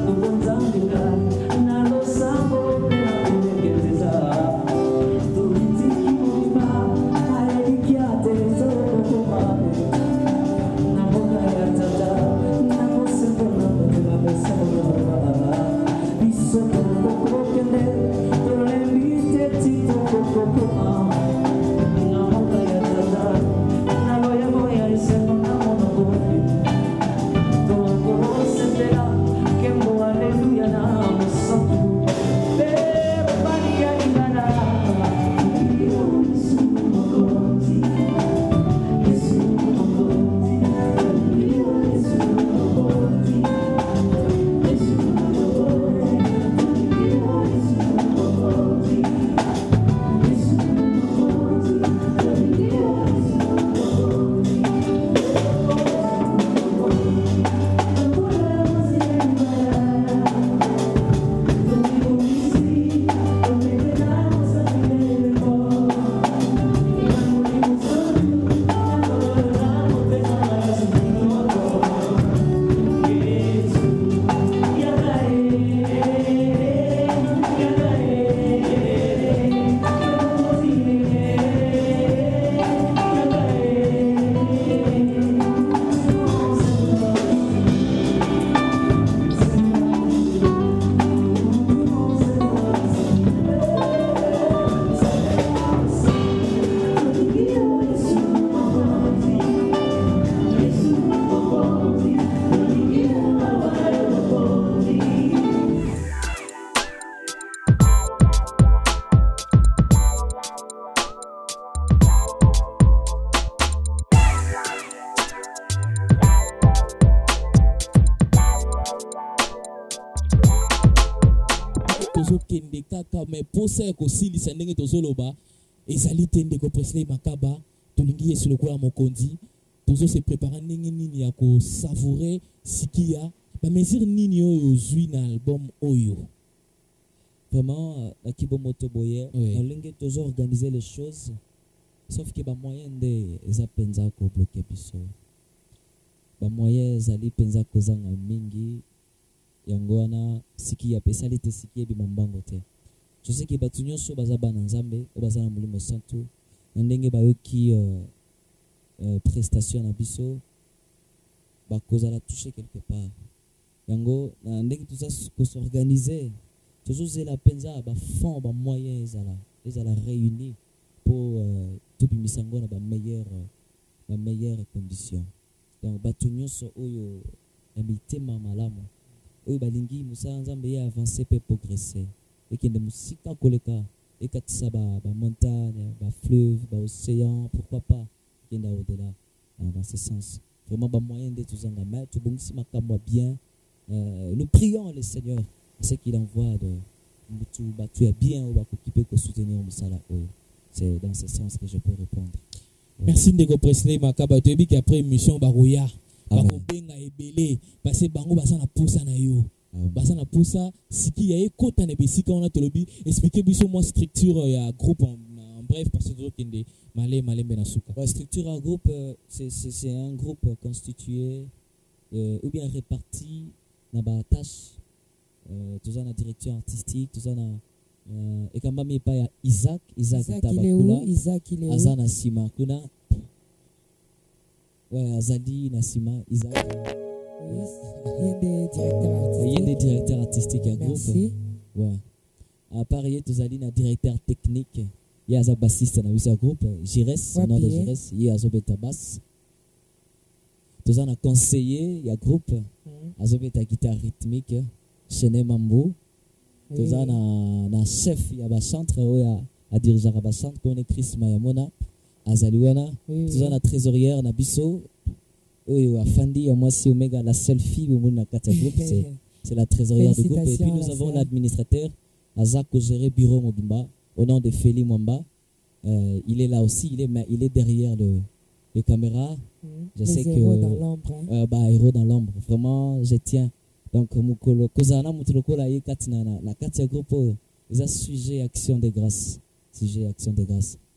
tozokende kaka me posa ya kosilisa ndenge tozoloba ezali te ndeko Presley Makaba tolingi yesu lokola mokonzi tozose prépara ndenge nini ya kosavoure sikia bamesure nini oyo ozwi na album oyo. Vraiment, à Kibomoto Boyer, Oui. on a toujours organisé les choses, sauf que les moyens de Zapenza ko bloqué biso. Les moyens zali penza kozanga mingi, yangoana siki ya pesalite siki ya bimambango te. Je sais que batunyo so bazaba na nzambe, o bazana mulimo santu, ndenge bayoki prestation na biso, bakozala toucher quelque part. Yango na ndenge tout ça ko s'organiser. Toujours c'est la penza ba fond ba moyen ezala réunis pour tout bimisango na ba meilleure condition. Donc batunyo so oyo emitema malamu oyo balingi musala nzambe ya avancer pe progresser et que de musika koleka et katisa ba montagne ba fleuve ba océan pourquoi pas kenda au-delà dans ce sens vraiment ba moyen de tout zanga mais tout bon si makamwa bien nous prions le Seigneur ce qu'il envoie de Moutou Batu est bien ou occupé que soutenir Moussala. C'est dans ce sens que je peux répondre. Merci ndeko Presley Makaba toyebi ki après émission baroya bakobenga ebele parce bango baza na pousa na yo baza na pousa siki ya ekota na besika on a tolobi expliquer biso moi structure ya groupe en bref parce que tokende malembe na suka. Ouais, structure à groupe c'est un groupe constitué ou bien réparti na ba tâche tous en directeur artistique tous en et quand même pas ya Isaac Tabakula Isaac il est où Azana Sima kuna ouais Azali Nasima Isaac il y a des directeurs artistiques à groupe. Merci. Ouais à part y tous ali na directeur technique il y a un bassiste dans ce groupe Jires nom de Jires il y a Azobeta basse tous en conseiller il y a groupe Azobeta guitare rythmique Chené Mambo tous en na chef il y a ba chantre à diriger ba chantre qu'on est Chris Mayamona Azaliwana tous en trésorière na biso oyo afandi moi si Omega la seule fille au monde na kata groupe c'est la trésorière du groupe et puis nous avons l'administrateur Azako géré bureau Mobimba au nom de Feli Mwamba il est là aussi il est derrière les caméras je sais que héros dans l'ombre héros dans l'ombre vraiment je tiens donc mukolo kozana mutuloko la yekati na kati groupe ils a sujet action de grâce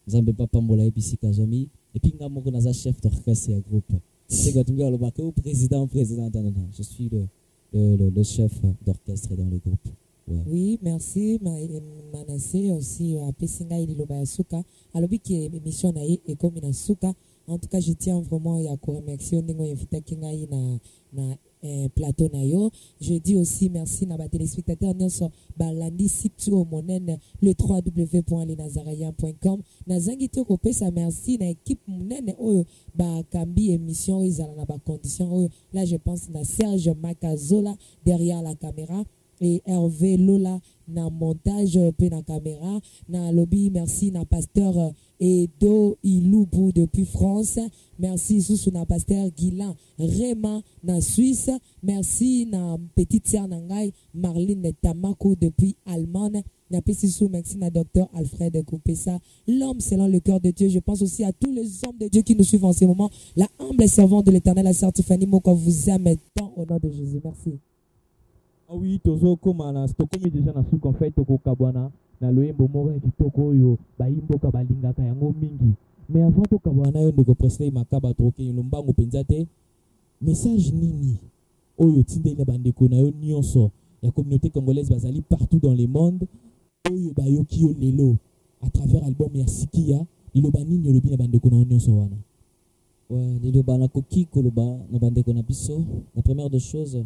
nzambe papa mbola ebisika zomi et puis ngamoko na za chef d'orchestre ya groupe c'est quand tu le bako président non je suis le chef d'orchestre dans le groupe. Ouais. Oui, merci. Manassé aussi à Pessinga il loba suka. Alobi qui émission na et comme na suka. En tout cas, je tiens vraiment à remercier ndingo invité kinga na plateau na yo. Je dis aussi merci na ba téléspectateurs nyonso balandi site au monene le www.lenazarayen.com. Na zangi to ko pesa merci na équipe monene oyo ba kambi émission izala na ba conditions oyo. Là je pense na Serge Makazola derrière la caméra. Et Hervé Lola na montage pe na caméra na lobby merci na pasteur Edo Ilubu depuis France merci sous na pasteur Guilan Rema na Suisse merci na petite sœur nangai Marlene Tamako depuis Allemagne na sous merci na docteur Alfred Koupessa l'homme selon le cœur de Dieu. Je pense aussi à tous les hommes de Dieu qui nous suivent en ce moment, la humble servante de l'Éternel, la sœur Tiffany Moko vous aime tant au nom de Jésus. Merci. Ah oui, tozo koma na stokomi déjà na suka en fait toko kabwana na loyembo moko ya kitoko oyo bayimboka balingaka yango mingi. Mais avant to kabwana yo ndeko Presley Makaba troke lombango penza te message nini oyo tindele bandeko na yo nyonso ya communauté congolaise bazali partout dans le monde oyo bayoki yo lelo à travers album ya Sikia liloba nini olobi na bandeko na nyonso wana. Ouais, liloba na koki koloba na bandeko na biso la première des choses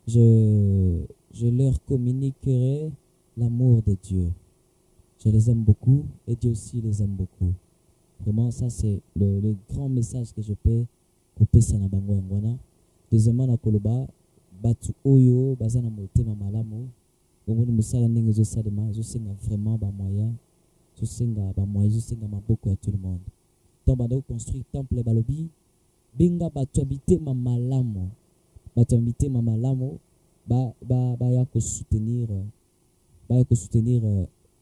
je leur communiquerai l'amour de Dieu. Je les aime beaucoup et Dieu aussi les aime beaucoup. Vraiment, ça c'est le grand message que je peux couper ça na bango ngwana. Deuxièmement na koloba batu oyo bazana motema malamu. Bomoni musala ndenge zo salema, zo senga vraiment ba moyen, zo senga maboko à tout le monde. Donc bando construire temple balobi binga batu habiter ma malamu. Bato invité mama lamo ba ya ko soutenir ba ko soutenir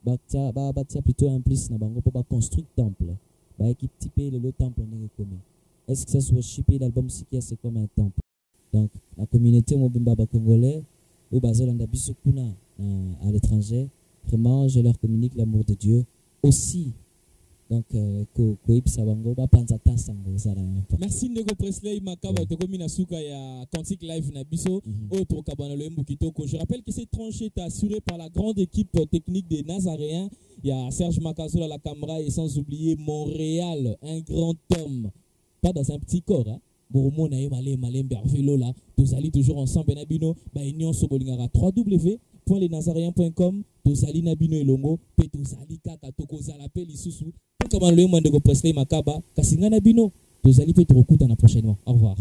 batia plutôt un plus na bango pour construire temple ba équipe typé le temple n'est commun est-ce que ça soit worshipper l'album Sikia c'est comme un temple donc la communauté mobimba ba congolais ou bazolanda biso kuna à l'étranger vraiment je leur communique l'amour de Dieu aussi donc merci Ndeko Presley Makaba tokomi na suka ya Quantique Live na biso autre kabana le Mbukitoko. Je rappelle que cette tranche est assurée par la grande équipe technique des Nazaréens. Il y a Serge Makazola à la caméra et sans oublier Montréal, un grand homme, pas dans un petit corps hein. Boromo na malem bervelo là, tous allez toujours ensemble Nabino, ba union sobolingara www.lesnazaréens.com, tous allez Nabino elongo, pe tous allez kaka tokozala pe lisusu. Comme le Ndeko Presley Makaba, Kasinga Nabino, tous allez peut-être prochainement. Au revoir.